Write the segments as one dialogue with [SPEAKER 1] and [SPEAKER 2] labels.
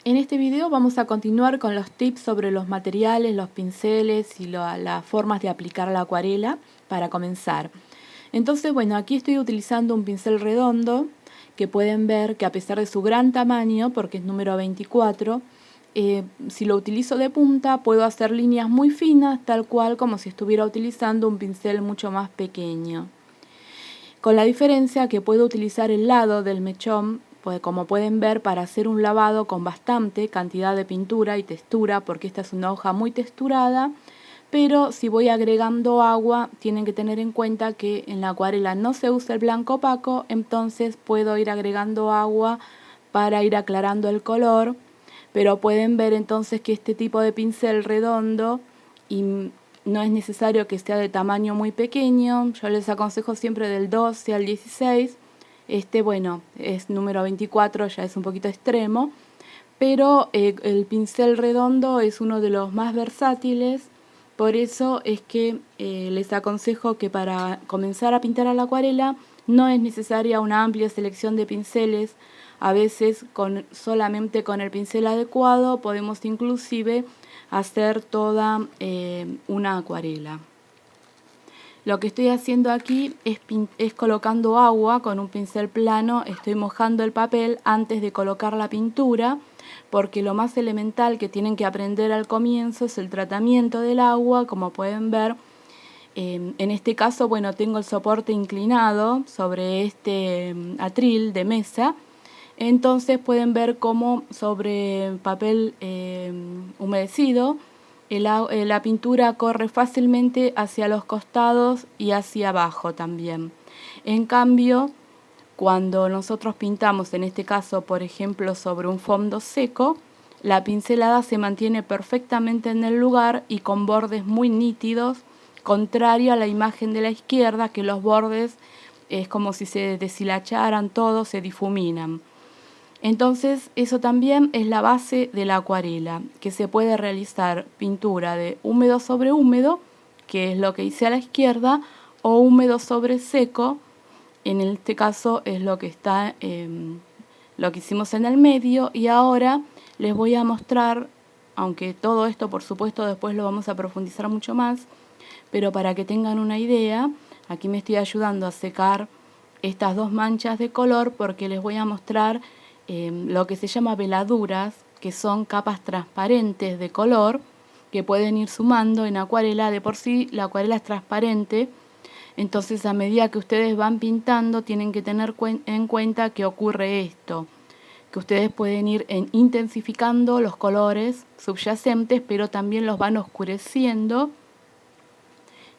[SPEAKER 1] En este video vamos a continuar con los tips sobre los materiales, los pinceles y las formas de aplicar la acuarela para comenzar. Entonces, bueno, aquí estoy utilizando un pincel redondo que pueden ver que a pesar de su gran tamaño, porque es número 24, si lo utilizo de punta puedo hacer líneas muy finas, tal cual como si estuviera utilizando un pincel mucho más pequeño. Con la diferencia que puedo utilizar el lado del mechón, pues como pueden ver, para hacer un lavado con bastante cantidad de pintura y textura, porque esta es una hoja muy texturada, pero si voy agregando agua, tienen que tener en cuenta que en la acuarela no se usa el blanco opaco, entonces puedo ir agregando agua para ir aclarando el color, pero pueden ver entonces que este tipo de pincel redondo y no es necesario que sea de tamaño muy pequeño, yo les aconsejo siempre del 12 al 16, bueno, es número 24, ya es un poquito extremo, pero el pincel redondo es uno de los más versátiles, por eso es que les aconsejo que para comenzar a pintar a la acuarela no es necesaria una amplia selección de pinceles, a veces solamente con el pincel adecuado podemos inclusive hacer toda una acuarela. Lo que estoy haciendo aquí es colocando agua con un pincel plano, estoy mojando el papel antes de colocar la pintura, porque lo más elemental que tienen que aprender al comienzo es el tratamiento del agua, como pueden ver. En este caso, bueno, tengo el soporte inclinado sobre este atril de mesa, entonces pueden ver cómo sobre papel humedecido la pintura corre fácilmente hacia los costados y hacia abajo también. En cambio, cuando nosotros pintamos, en este caso, por ejemplo, sobre un fondo seco, la pincelada se mantiene perfectamente en el lugar y con bordes muy nítidos, contrario a la imagen de la izquierda, que los bordes es como si se deshilacharan todos, se difuminan. Entonces, eso también es la base de la acuarela, que se puede realizar pintura de húmedo sobre húmedo, que es lo que hice a la izquierda, o húmedo sobre seco, en este caso es lo que está, lo que hicimos en el medio, y ahora les voy a mostrar, aunque todo esto por supuesto después lo vamos a profundizar mucho más, pero para que tengan una idea, aquí me estoy ayudando a secar estas dos manchas de color porque les voy a mostrar lo que se llama veladuras, que son capas transparentes de color que pueden ir sumando en acuarela. De por sí la acuarela es transparente, entonces a medida que ustedes van pintando tienen que tener en cuenta que ocurre esto, que ustedes pueden ir intensificando los colores subyacentes, pero también los van oscureciendo.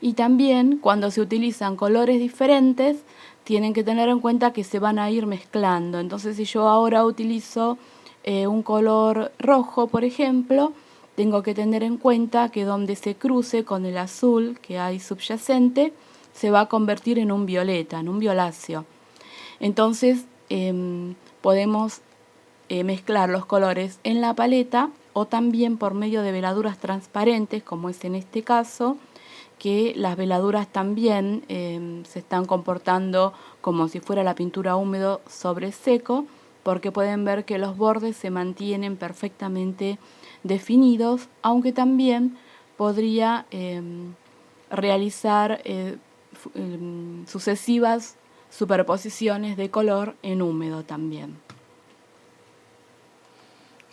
[SPEAKER 1] Y también cuando se utilizan colores diferentes, tienen que tener en cuenta que se van a ir mezclando. Entonces, si yo ahora utilizo un color rojo, por ejemplo, tengo que tener en cuenta que donde se cruce con el azul que hay subyacente, se va a convertir en un violeta, en un violáceo. Entonces, podemos mezclar los colores en la paleta o también por medio de veladuras transparentes, como es en este caso, que las veladuras también se están comportando como si fuera la pintura húmedo sobre seco, porque pueden ver que los bordes se mantienen perfectamente definidos, aunque también podría realizar sucesivas superposiciones de color en húmedo también.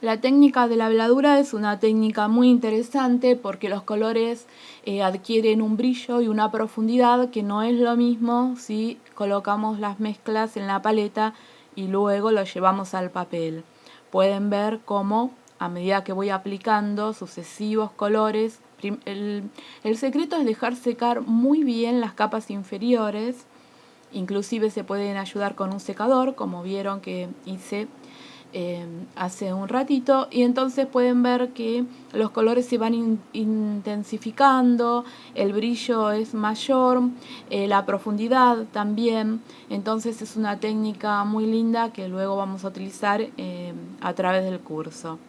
[SPEAKER 1] La técnica de la veladura es una técnica muy interesante porque los colores adquieren un brillo y una profundidad que no es lo mismo si colocamos las mezclas en la paleta y luego lo llevamos al papel. Pueden ver cómo a medida que voy aplicando sucesivos colores, el secreto es dejar secar muy bien las capas inferiores, inclusive se pueden ayudar con un secador, como vieron que hice hace un ratito, y entonces pueden ver que los colores se van intensificando, el brillo es mayor, la profundidad también. Entonces es una técnica muy linda que luego vamos a utilizar a través del curso.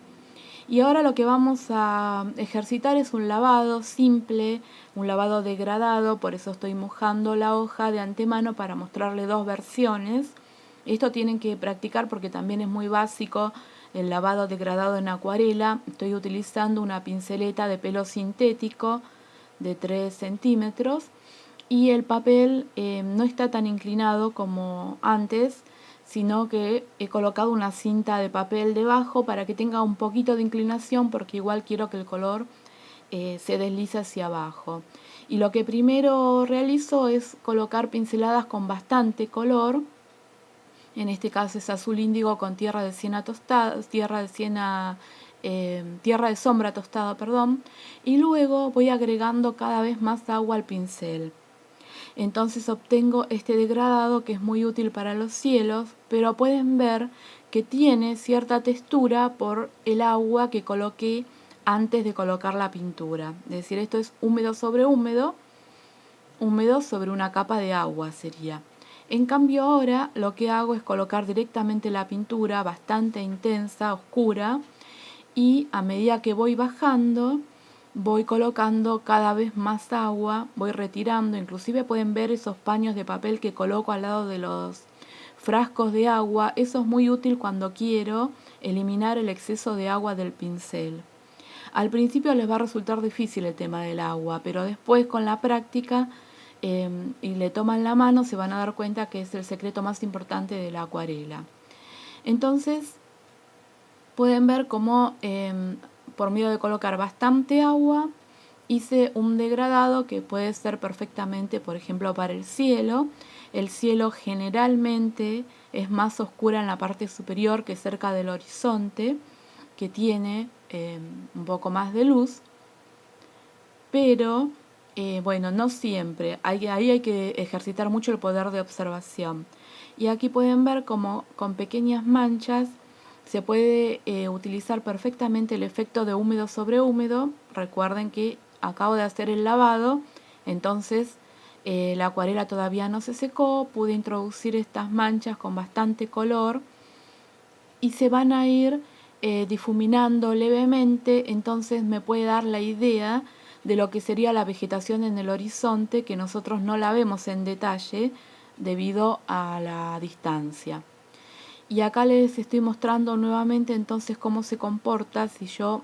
[SPEAKER 1] Y ahora lo que vamos a ejercitar es un lavado simple, un lavado degradado, por eso estoy mojando la hoja de antemano para mostrarle dos versiones. Esto tienen que practicar porque también es muy básico el lavado degradado en acuarela, estoy utilizando una pinceleta de pelo sintético de 3 centímetros y el papel no está tan inclinado como antes, sino que he colocado una cinta de papel debajo para que tenga un poquito de inclinación, porque igual quiero que el color se deslice hacia abajo. Y lo que primero realizo es colocar pinceladas con bastante color. En este caso es azul índigo con tierra de siena tostada, tierra de sombra tostada, perdón. Y luego voy agregando cada vez más agua al pincel. Entonces obtengo este degradado que es muy útil para los cielos, pero pueden ver que tiene cierta textura por el agua que coloqué antes de colocar la pintura. Es decir, esto es húmedo sobre húmedo, húmedo sobre una capa de agua sería. En cambio ahora lo que hago es colocar directamente la pintura bastante intensa, oscura, y a medida que voy bajando voy colocando cada vez más agua, voy retirando, inclusive pueden ver esos paños de papel que coloco al lado de los frascos de agua. Eso es muy útil cuando quiero eliminar el exceso de agua del pincel. Al principio les va a resultar difícil el tema del agua, pero después con la práctica y le toman la mano se van a dar cuenta que es el secreto más importante de la acuarela. Entonces pueden ver cómo por medio de colocar bastante agua hice un degradado que puede ser perfectamente, por ejemplo, para el cielo. El cielo generalmente es más oscura en la parte superior que cerca del horizonte, que tiene un poco más de luz, pero bueno, no siempre. Ahí hay que ejercitar mucho el poder de observación. Y aquí pueden ver cómo con pequeñas manchas se puede utilizar perfectamente el efecto de húmedo sobre húmedo. Recuerden que acabo de hacer el lavado, entonces la acuarela todavía no se secó, pude introducir estas manchas con bastante color y se van a ir difuminando levemente, entonces me puede dar la idea de lo que sería la vegetación en el horizonte, que nosotros no la vemos en detalle debido a la distancia. Y acá les estoy mostrando nuevamente entonces cómo se comporta si yo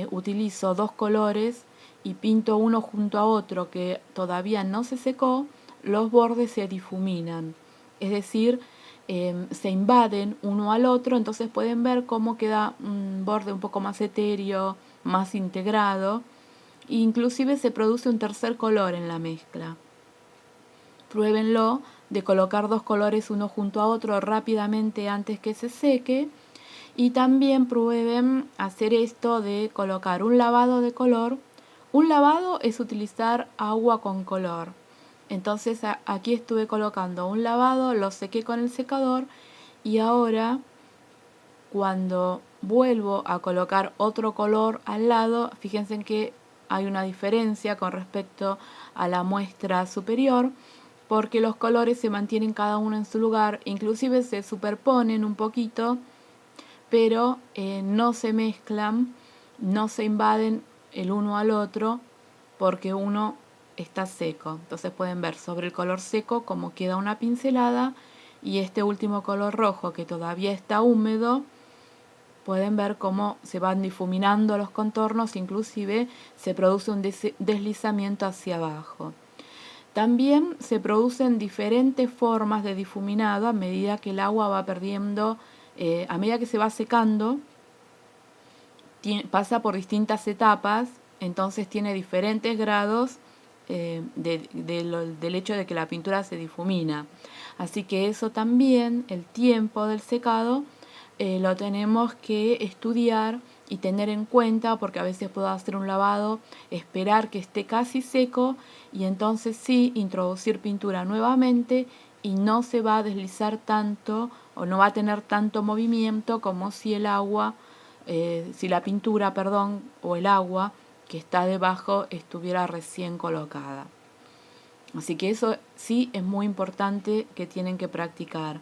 [SPEAKER 1] utilizo dos colores y pinto uno junto a otro que todavía no se secó, los bordes se difuminan, es decir, se invaden uno al otro, entonces pueden ver cómo queda un borde un poco más etéreo, más integrado, e inclusive se produce un tercer color en la mezcla. Pruébenlo de colocar dos colores uno junto a otro rápidamente antes que se seque. Y también prueben hacer esto de colocar un lavado de color. Un lavado es utilizar agua con color. Entonces aquí estuve colocando un lavado, lo sequé con el secador y ahora cuando vuelvo a colocar otro color al lado, fíjense que hay una diferencia con respecto a la muestra superior, porque los colores se mantienen cada uno en su lugar, inclusive se superponen un poquito, pero no se mezclan, no se invaden el uno al otro, porque uno está seco. Entonces pueden ver sobre el color seco cómo queda una pincelada, y este último color rojo que todavía está húmedo, pueden ver cómo se van difuminando los contornos, inclusive se produce un deslizamiento hacia abajo. También se producen diferentes formas de difuminado a medida que el agua va perdiendo, a medida que se va secando, pasa por distintas etapas, entonces tiene diferentes grados del hecho de que la pintura se difumina. Así que eso también, el tiempo del secado, lo tenemos que estudiar y tener en cuenta, porque a veces puedo hacer un lavado, esperar que esté casi seco y entonces sí introducir pintura nuevamente y no se va a deslizar tanto o no va a tener tanto movimiento como si el agua, si la pintura, perdón, o el agua que está debajo estuviera recién colocada. Así que eso sí es muy importante que tienen que practicar.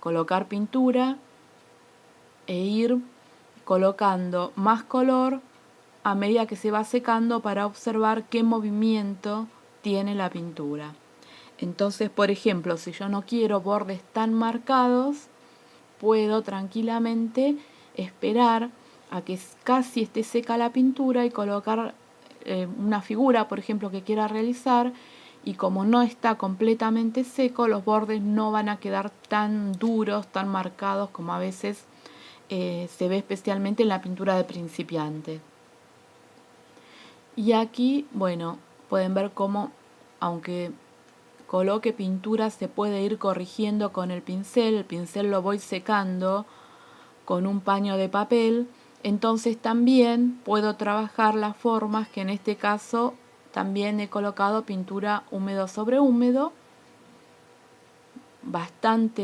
[SPEAKER 1] Colocar pintura e ir colocando más color a medida que se va secando para observar qué movimiento tiene la pintura. Entonces, por ejemplo, si yo no quiero bordes tan marcados, puedo tranquilamente esperar a que casi esté seca la pintura y colocar una figura, por ejemplo, que quiera realizar, y como no está completamente seco, los bordes no van a quedar tan duros, tan marcados como a veces se ve especialmente en la pintura de principiante. Y aquí, bueno, pueden ver cómo, aunque coloque pintura, se puede ir corrigiendo con el pincel lo voy secando con un paño de papel, entonces también puedo trabajar las formas, que en este caso también he colocado pintura húmedo sobre húmedo,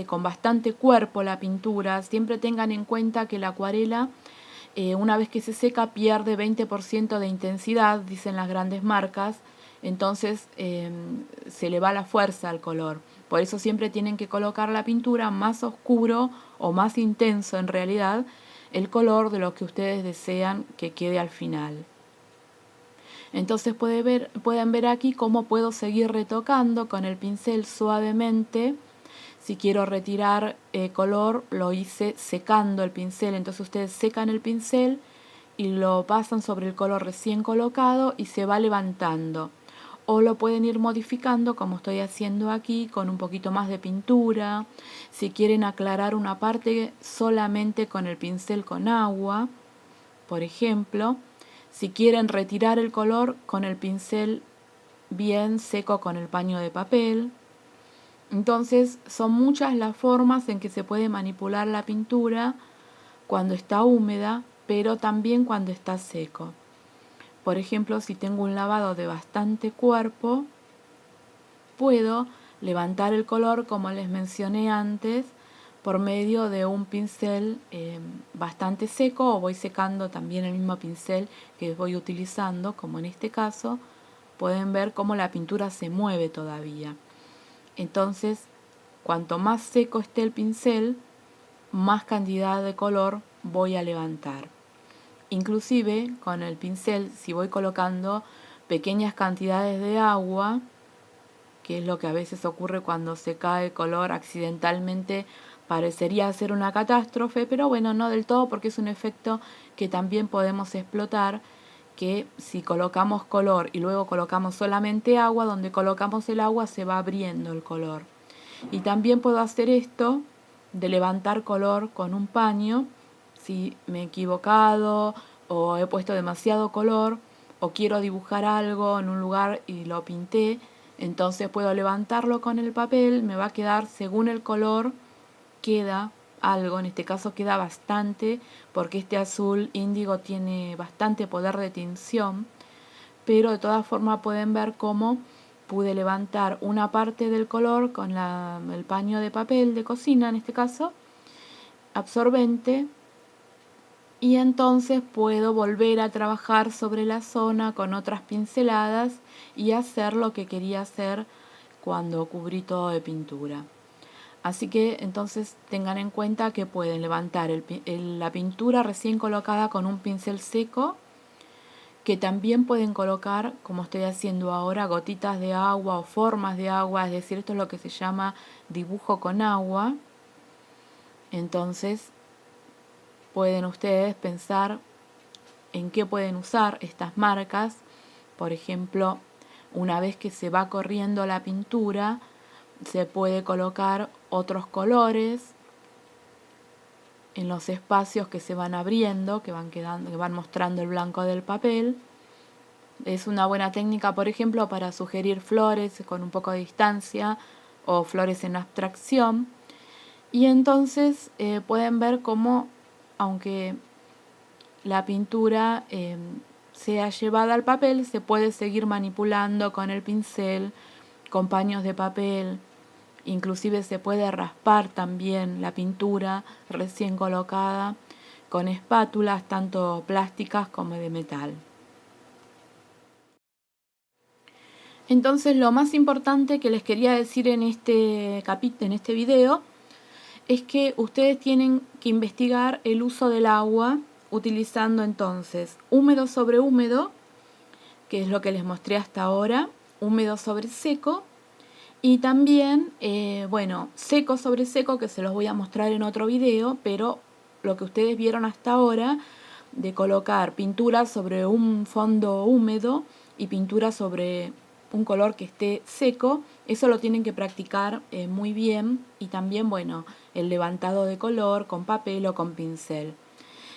[SPEAKER 1] con bastante cuerpo la pintura. Siempre tengan en cuenta que la acuarela, una vez que se seca, pierde 20% de intensidad, dicen las grandes marcas, entonces se le va la fuerza al color. Por eso siempre tienen que colocar la pintura más oscuro o más intenso, en realidad, el color de lo que ustedes desean que quede al final. Entonces pueden ver aquí cómo puedo seguir retocando con el pincel suavemente. Si quiero retirar color, lo hice secando el pincel. Entonces ustedes secan el pincel y lo pasan sobre el color recién colocado y se va levantando. O lo pueden ir modificando, como estoy haciendo aquí, con un poquito más de pintura. Si quieren aclarar una parte, solamente con el pincel con agua, por ejemplo. Si quieren retirar el color, con el pincel bien seco con el paño de papel. Entonces son muchas las formas en que se puede manipular la pintura cuando está húmeda, pero también cuando está seco. Por ejemplo, si tengo un lavado de bastante cuerpo, puedo levantar el color, como les mencioné antes, por medio de un pincel bastante seco, o voy secando también el mismo pincel que voy utilizando, como en este caso. Pueden ver cómo la pintura se mueve todavía. Entonces, cuanto más seco esté el pincel, más cantidad de color voy a levantar. Inclusive con el pincel, si voy colocando pequeñas cantidades de agua, que es lo que a veces ocurre cuando se cae color accidentalmente, parecería ser una catástrofe, pero bueno, no del todo, porque es un efecto que también podemos explotar, que si colocamos color y luego colocamos solamente agua, donde colocamos el agua se va abriendo el color. Y también puedo hacer esto de levantar color con un paño, si me he equivocado o he puesto demasiado color o quiero dibujar algo en un lugar y lo pinté, entonces puedo levantarlo con el papel, me va a quedar según el color, queda algo, en este caso queda bastante, porque este azul índigo tiene bastante poder de tinción, pero de todas formas pueden ver cómo pude levantar una parte del color con el paño de papel de cocina, en este caso, absorbente, y entonces puedo volver a trabajar sobre la zona con otras pinceladas y hacer lo que quería hacer cuando cubrí todo de pintura. Así que entonces tengan en cuenta que pueden levantar la pintura recién colocada con un pincel seco, que también pueden colocar, como estoy haciendo ahora, gotitas de agua o formas de agua, es decir, esto es lo que se llama dibujo con agua. Entonces pueden ustedes pensar en qué pueden usar estas marcas. Por ejemplo, una vez que se va corriendo la pintura, se puede colocar otros colores en los espacios que se van abriendo, que van mostrando el blanco del papel. Es una buena técnica, por ejemplo, para sugerir flores con un poco de distancia o flores en abstracción. Y entonces pueden ver cómo, aunque la pintura sea llevada al papel, se puede seguir manipulando con el pincel, con paños de papel. Inclusive se puede raspar también la pintura recién colocada con espátulas, tanto plásticas como de metal. Entonces, lo más importante que les quería decir en este video es que ustedes tienen que investigar el uso del agua utilizando entonces húmedo sobre húmedo, que es lo que les mostré hasta ahora, húmedo sobre seco, Y también, bueno, seco sobre seco, que se los voy a mostrar en otro video, pero lo que ustedes vieron hasta ahora, de colocar pintura sobre un fondo húmedo y pintura sobre un color que esté seco, eso lo tienen que practicar muy bien. Y también, bueno, el levantado de color con papel o con pincel.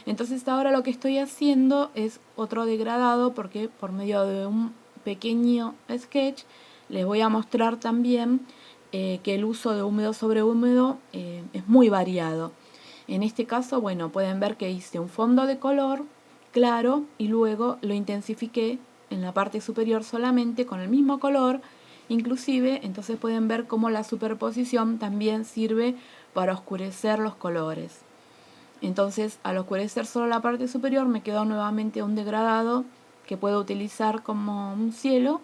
[SPEAKER 1] Entonces ahora lo que estoy haciendo es otro degradado, porque por medio de un pequeño sketch les voy a mostrar también que el uso de húmedo sobre húmedo es muy variado. En este caso, bueno, pueden ver que hice un fondo de color claro y luego lo intensifiqué en la parte superior solamente con el mismo color. Inclusive, entonces pueden ver cómo la superposición también sirve para oscurecer los colores. Entonces, al oscurecer solo la parte superior, me quedó nuevamente un degradado que puedo utilizar como un cielo.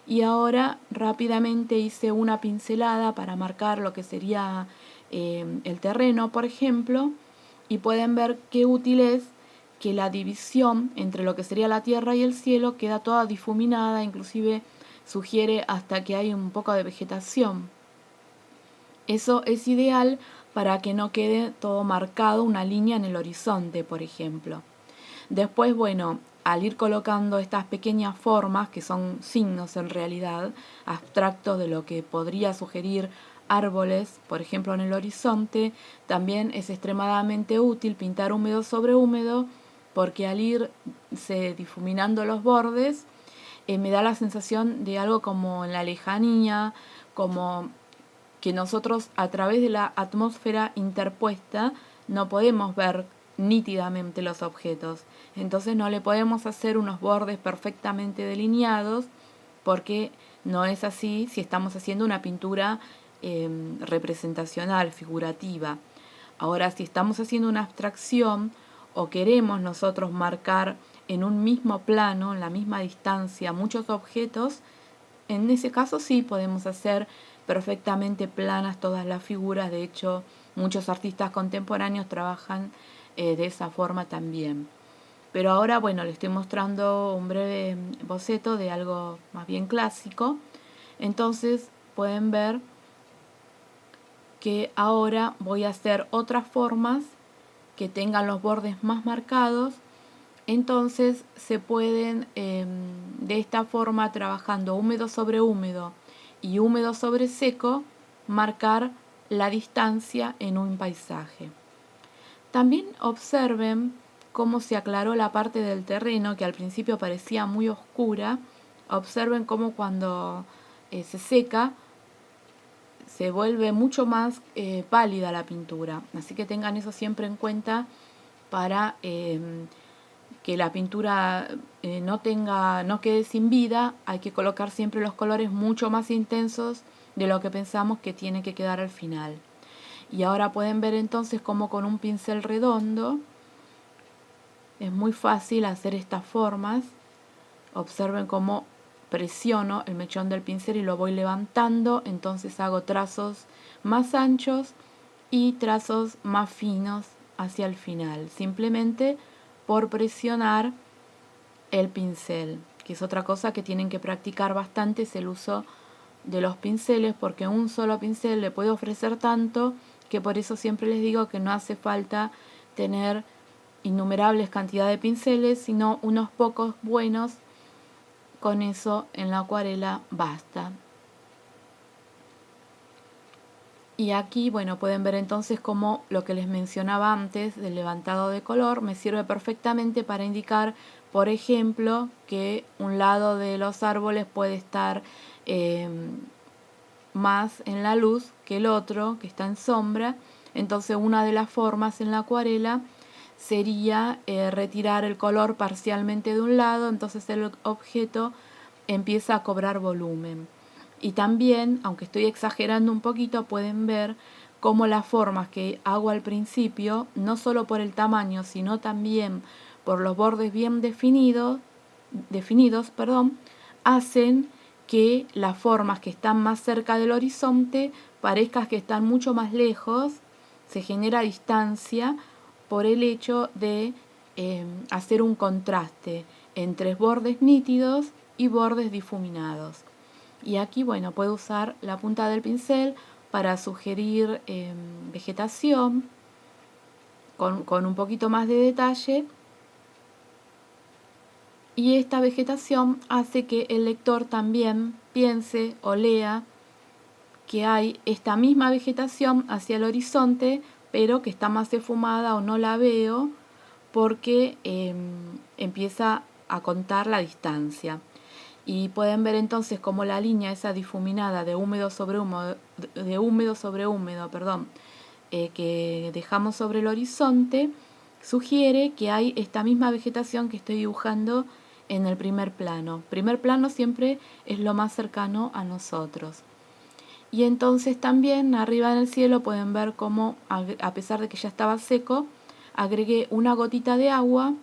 [SPEAKER 1] Y ahora rápidamente hice una pincelada para marcar lo que sería el terreno, por ejemplo. Y pueden ver qué útil es que la división entre lo que sería la tierra y el cielo queda toda difuminada, inclusive sugiere hasta que hay un poco de vegetación. Eso es ideal para que no quede todo marcado, una línea en el horizonte, por ejemplo. Después, bueno, al ir colocando estas pequeñas formas, que son signos en realidad, abstractos de lo que podría sugerir árboles, por ejemplo en el horizonte, también es extremadamente útil pintar húmedo sobre húmedo, porque al irse difuminando los bordes, me da la sensación de algo como en la lejanía, como que nosotros a través de la atmósfera interpuesta no podemos ver nítidamente los objetos. Entonces no le podemos hacer unos bordes perfectamente delineados, porque no es así si estamos haciendo una pintura representacional, figurativa. Ahora, si estamos haciendo una abstracción o queremos nosotros marcar en un mismo plano, en la misma distancia, muchos objetos, en ese caso sí podemos hacer perfectamente planas todas las figuras. De hecho, muchos artistas contemporáneos trabajan de esa forma también. Pero ahora, bueno, les estoy mostrando un breve boceto de algo más bien clásico. Entonces pueden ver que ahora voy a hacer otras formas que tengan los bordes más marcados. Entonces se pueden de esta forma, trabajando húmedo sobre húmedo y húmedo sobre seco, marcar la distancia en un paisaje. También observen cómo se aclaró la parte del terreno que al principio parecía muy oscura. Observen cómo cuando se seca se vuelve mucho más pálida la pintura. Así que tengan eso siempre en cuenta para que la pintura no quede sin vida. Hay que colocar siempre los colores mucho más intensos de lo que pensamos que tiene que quedar al final. Y ahora pueden ver entonces cómo con un pincel redondo es muy fácil hacer estas formas. Observen cómo presiono el mechón del pincel y lo voy levantando, entonces hago trazos más anchos y trazos más finos hacia el final, simplemente por presionar el pincel, que es otra cosa que tienen que practicar bastante, es el uso de los pinceles, porque un solo pincel le puede ofrecer tanto que por eso siempre les digo que no hace falta tener innumerables cantidades de pinceles, sino unos pocos buenos. Con eso en la acuarela basta. Y aquí, bueno, pueden ver entonces cómo lo que les mencionaba antes del levantado de color me sirve perfectamente para indicar, por ejemplo, que un lado de los árboles puede estar más en la luz que el otro, que está en sombra. Entonces una de las formas en la acuarela sería retirar el color parcialmente de un lado, entonces el objeto empieza a cobrar volumen. Y también, aunque estoy exagerando un poquito, pueden ver cómo las formas que hago al principio, no solo por el tamaño, sino también por los bordes bien definidos, hacen que las formas que están más cerca del horizonte parezcan que están mucho más lejos. Se genera distancia por el hecho de hacer un contraste entre bordes nítidos y bordes difuminados. Y aquí, bueno, puedo usar la punta del pincel para sugerir vegetación con un poquito más de detalle. Y esta vegetación hace que el lector también piense o lea que hay esta misma vegetación hacia el horizonte, pero que está más esfumada o no la veo porque empieza a contar la distancia. Y pueden ver entonces cómo la línea esa difuminada de húmedo sobre húmedo, que dejamos sobre el horizonte, sugiere que hay esta misma vegetación que estoy dibujando en el primer plano. Primer plano siempre es lo más cercano a nosotros. Y entonces también arriba en el cielo pueden ver cómo, a pesar de que ya estaba seco, agregué una gotita de agua,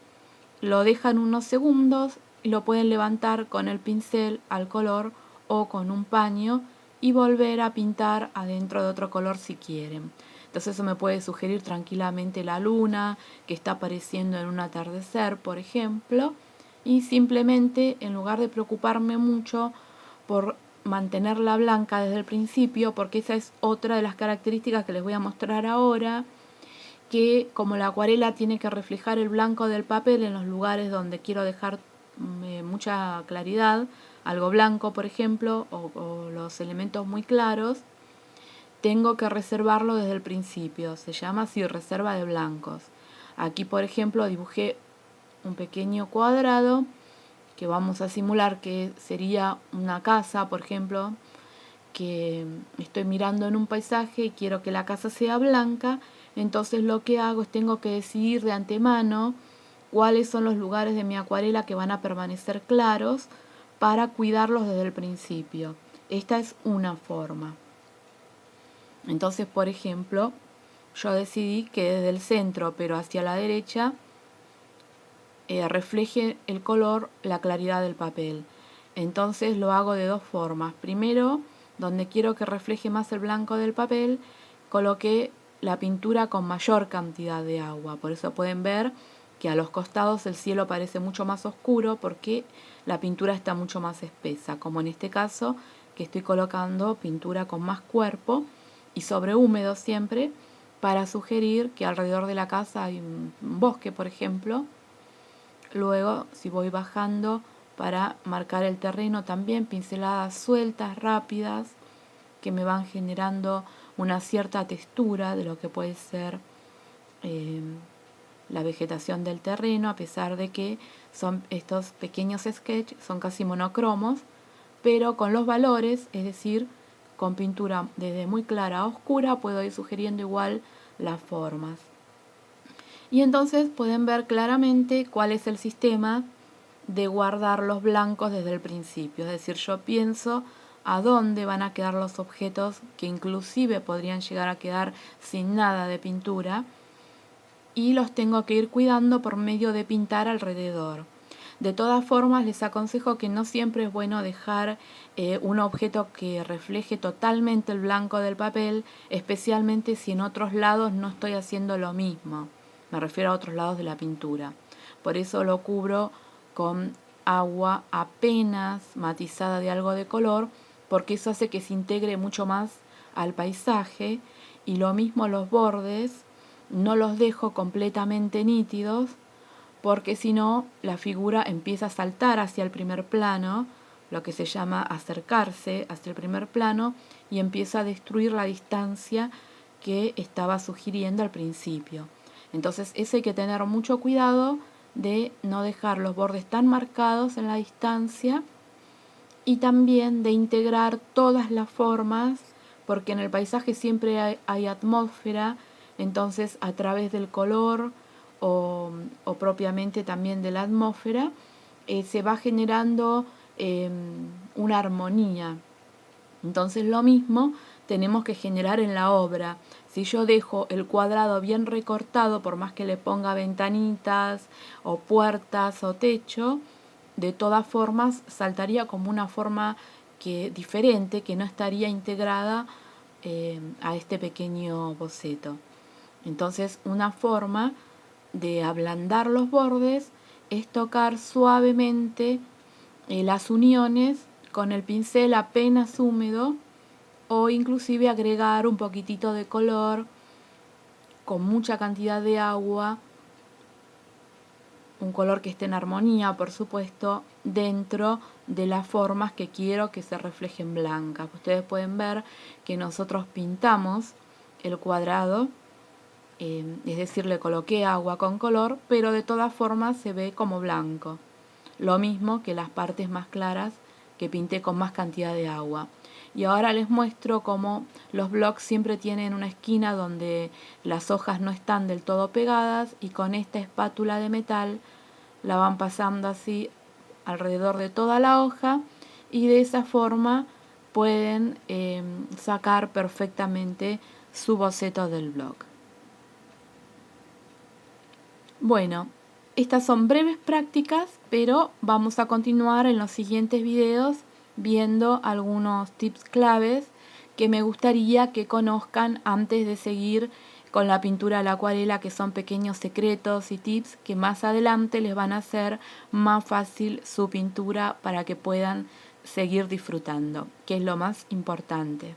[SPEAKER 1] lo dejan unos segundos y lo pueden levantar con el pincel al color o con un paño y volver a pintar adentro de otro color si quieren. Entonces eso me puede sugerir tranquilamente la luna que está apareciendo en un atardecer, por ejemplo, y simplemente en lugar de preocuparme mucho por mantenerla blanca desde el principio, porque esa es otra de las características que les voy a mostrar ahora, que como la acuarela tiene que reflejar el blanco del papel en los lugares donde quiero dejar mucha claridad, algo blanco por ejemplo, o los elementos muy claros, tengo que reservarlo desde el principio. Se llama así reserva de blancos. Aquí por ejemplo dibujé un pequeño cuadrado que vamos a simular que sería una casa, por ejemplo, que estoy mirando en un paisaje y quiero que la casa sea blanca. Entonces lo que hago es tengo que decidir de antemano cuáles son los lugares de mi acuarela que van a permanecer claros para cuidarlos desde el principio. Esta es una forma. Entonces, por ejemplo, yo decidí que desde el centro, pero hacia la derecha, refleje el color, la claridad del papel. Entonces lo hago de dos formas. Primero, donde quiero que refleje más el blanco del papel, coloqué la pintura con mayor cantidad de agua. Por eso pueden ver que a los costados el cielo parece mucho más oscuro porque la pintura está mucho más espesa, como en este caso que estoy colocando pintura con más cuerpo y sobre húmedo siempre, para sugerir que alrededor de la casa hay un bosque, por ejemplo. Luego, si voy bajando, para marcar el terreno también pinceladas sueltas, rápidas, que me van generando una cierta textura de lo que puede ser la vegetación del terreno, a pesar de que son estos pequeños sketches, son casi monocromos, pero con los valores, es decir, con pintura desde muy clara a oscura, puedo ir sugiriendo igual las formas. Y entonces pueden ver claramente cuál es el sistema de guardar los blancos desde el principio. Es decir, yo pienso a dónde van a quedar los objetos que inclusive podrían llegar a quedar sin nada de pintura y los tengo que ir cuidando por medio de pintar alrededor. De todas formas, les aconsejo que no siempre es bueno dejar un objeto que refleje totalmente el blanco del papel, especialmente si en otros lados no estoy haciendo lo mismo. Me refiero a otros lados de la pintura. Por eso lo cubro con agua apenas matizada de algo de color, porque eso hace que se integre mucho más al paisaje. Y lo mismo los bordes, no los dejo completamente nítidos, porque si no la figura empieza a saltar hacia el primer plano, lo que se llama acercarse hacia el primer plano, y empieza a destruir la distancia que estaba sugiriendo al principio. Entonces eso hay que tener mucho cuidado de no dejar los bordes tan marcados en la distancia y también de integrar todas las formas, porque en el paisaje siempre hay atmósfera, entonces a través del color o propiamente también de la atmósfera se va generando una armonía. Entonces lo mismo tenemos que generar en la obra. Si yo dejo el cuadrado bien recortado, por más que le ponga ventanitas o puertas o techo, de todas formas saltaría como una forma diferente, que no estaría integrada a este pequeño boceto. Entonces una forma de ablandar los bordes es tocar suavemente las uniones con el pincel apenas húmedo o inclusive agregar un poquitito de color con mucha cantidad de agua, un color que esté en armonía, por supuesto, dentro de las formas que quiero que se reflejen blancas. Ustedes pueden ver que nosotros pintamos el cuadrado, es decir, le coloqué agua con color, pero de todas formas se ve como blanco. Lo mismo que las partes más claras que pinté con más cantidad de agua. Y ahora les muestro cómo los blocks siempre tienen una esquina donde las hojas no están del todo pegadas, y con esta espátula de metal la van pasando así alrededor de toda la hoja, y de esa forma pueden sacar perfectamente su boceto del bloc. Bueno, estas son breves prácticas, pero vamos a continuar en los siguientes videos viendo algunos tips claves que me gustaría que conozcan antes de seguir con la pintura a la acuarela, que son pequeños secretos y tips que más adelante les van a hacer más fácil su pintura para que puedan seguir disfrutando, que es lo más importante.